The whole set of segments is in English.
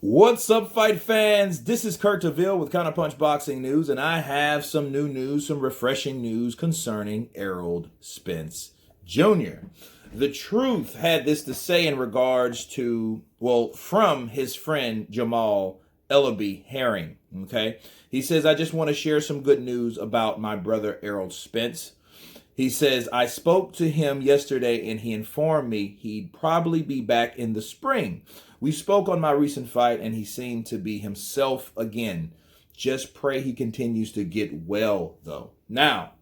What's up, fight fans? This is Kurt DeVille with Counterpunch Boxing News, and I have some new news, some refreshing news concerning Errol Spence Jr. The Truth had this to say in regards to, from his friend Jamal Ellaby Herring, okay? He says, I just want to share some good news about my brother Errol Spence. He says, I spoke to him yesterday and he informed me he'd probably be back in the spring. We spoke on my recent fight and he seemed to be himself again. Just pray he continues to get well, though. Now,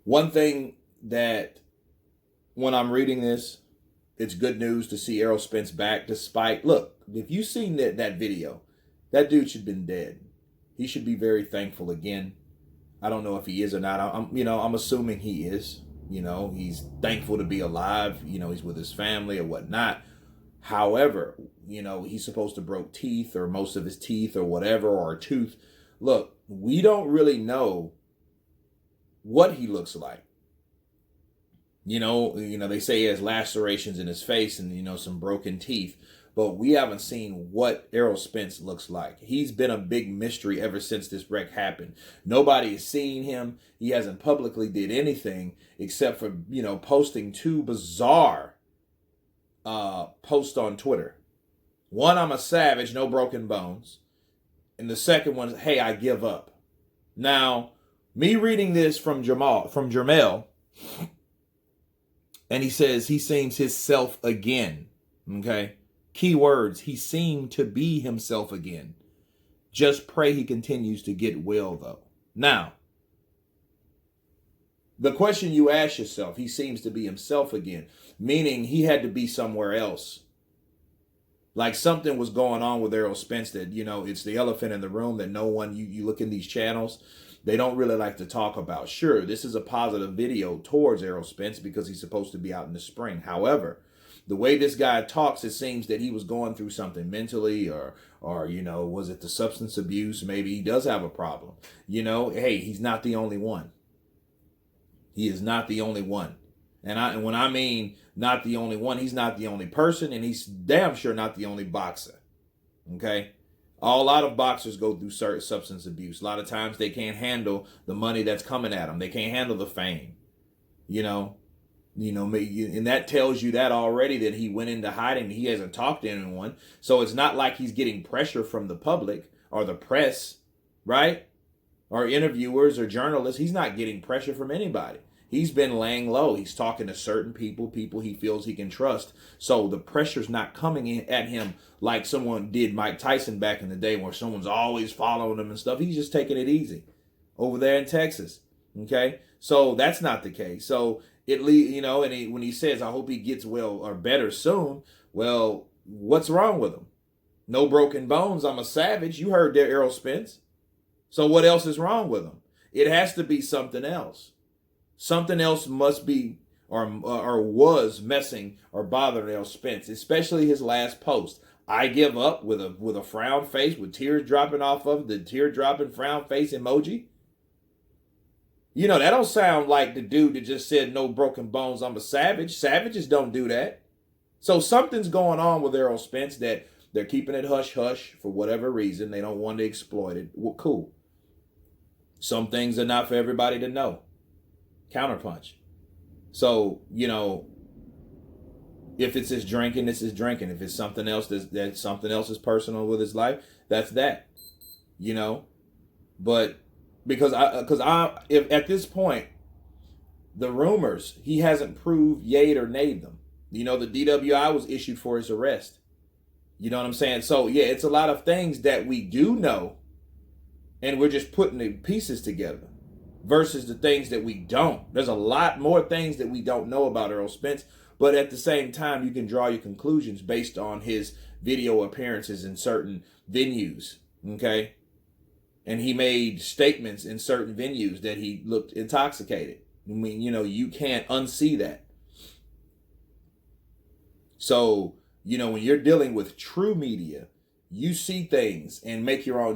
one thing that when I'm reading this, it's good news to see Errol Spence back despite, look, if you've seen that video, that dude should have been dead. He should be very thankful again. I don't know if he is or not. I'm assuming he is. He's thankful to be alive. He's with his family or whatnot. However, he's supposed to broke teeth or most of his teeth or whatever, or a tooth. Look, we don't really know what he looks like. They say he has lacerations in his face and, some broken teeth. But we haven't seen what Errol Spence looks like. He's been a big mystery ever since this wreck happened. Nobody has seen him. He hasn't publicly did anything except for, posting two bizarre posts on Twitter. One, I'm a savage, no broken bones. And the second one, hey, I give up. Now, me reading this from Jermel, and he says he seems himself again. Okay? Key words, he seemed to be himself again. Just pray he continues to get well, though. Now, the question you ask yourself, he seems to be himself again, meaning he had to be somewhere else. Like something was going on with Errol Spence that, it's the elephant in the room that no one, you look in these channels, they don't really like to talk about. Sure, this is a positive video towards Errol Spence because he's supposed to be out in the spring. However, the way this guy talks, it seems that he was going through something mentally or was it the substance abuse? Maybe he does have a problem. Hey, he's not the only one. He is not the only one. And when I mean not the only one, he's not the only person, and he's damn sure not the only boxer. Okay? A lot of boxers go through certain substance abuse. A lot of times they can't handle the money that's coming at them. They can't handle the fame. And that tells you that already, that he went into hiding. He hasn't talked to anyone. So it's not like he's getting pressure from the public or the press, right? Or interviewers or journalists. He's not getting pressure from anybody. He's been laying low. He's talking to certain people he feels he can trust. So the pressure's not coming in at him like someone did Mike Tyson back in the day where someone's always following him and stuff. He's just taking it easy over there in Texas. Okay? So that's not the case. So when he says, I hope he gets well or better soon, well, what's wrong with him? No broken bones. I'm a savage. You heard there, Errol Spence. So what else is wrong with him? It has to be something else. Something else must be or was messing or bothering Errol Spence, especially his last post. I give up with a frown face with tears dropping off of the tear dropping frown face emoji. That don't sound like the dude that just said no broken bones, I'm a savage. Savages don't do that. So something's going on with Errol Spence that they're keeping it hush-hush for whatever reason. They don't want to exploit it. Well, cool. Some things are not for everybody to know. Counterpunch. So, if it's his drinking, this is drinking. If it's something else that something else is personal with his life, that's that. But because if at this point, the rumors, he hasn't proved yay or nay them. The DWI was issued for his arrest. You know what I'm saying? So, yeah, it's a lot of things that we do know, and we're just putting the pieces together versus the things that we don't. There's a lot more things that we don't know about Errol Spence, but at the same time, you can draw your conclusions based on his video appearances in certain venues, okay? And he made statements in certain venues that he looked intoxicated. I mean, you can't unsee that. So, when you're dealing with true media, you see things and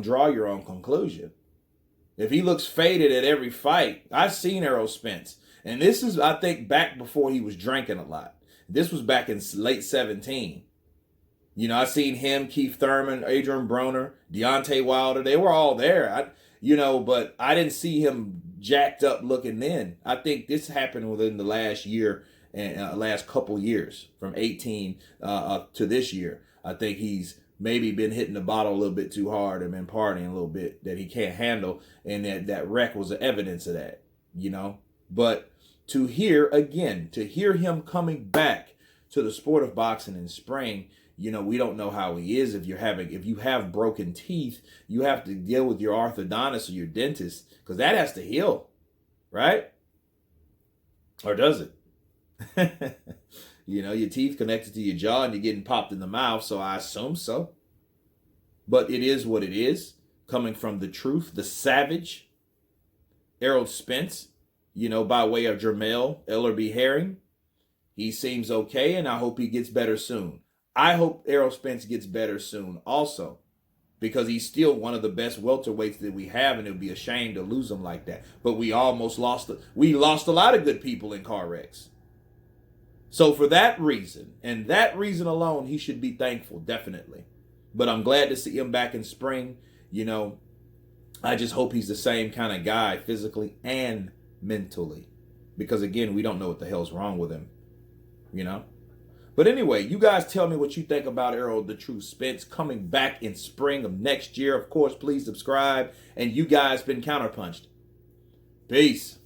draw your own conclusion. If he looks faded at every fight, I've seen Errol Spence. And this is, I think, back before he was drinking a lot. This was back in late 17. I seen him, Keith Thurman, Adrian Broner, Deontay Wilder. They were all there. But I didn't see him jacked up looking then. I think this happened within the last year and last couple years, from 18 to this year. I think he's maybe been hitting the bottle a little bit too hard and been partying a little bit that he can't handle, and that wreck was the evidence of that. But to hear him coming back to the sport of boxing in spring, we don't know how he is. If you have broken teeth, you have to deal with your orthodontist or your dentist, because that has to heal, right? Or does it? Your teeth connected to your jaw and you're getting popped in the mouth, so I assume so. But it is what it is, coming from the truth, the savage, Errol Spence, by way of Jermell Ellerby Herring. He seems okay, and I hope he gets better soon. I hope Errol Spence gets better soon also, because he's still one of the best welterweights that we have, and it would be a shame to lose him like that. But we lost a lot of good people in car wrecks. So for that reason, and that reason alone, he should be thankful, definitely. But I'm glad to see him back in spring. I just hope he's the same kind of guy, physically and mentally. Because again, we don't know what the hell's wrong with him. But anyway, you guys tell me what you think about Errol the True Spence coming back in spring of next year. Of course, please subscribe. And you guys been counterpunched. Peace.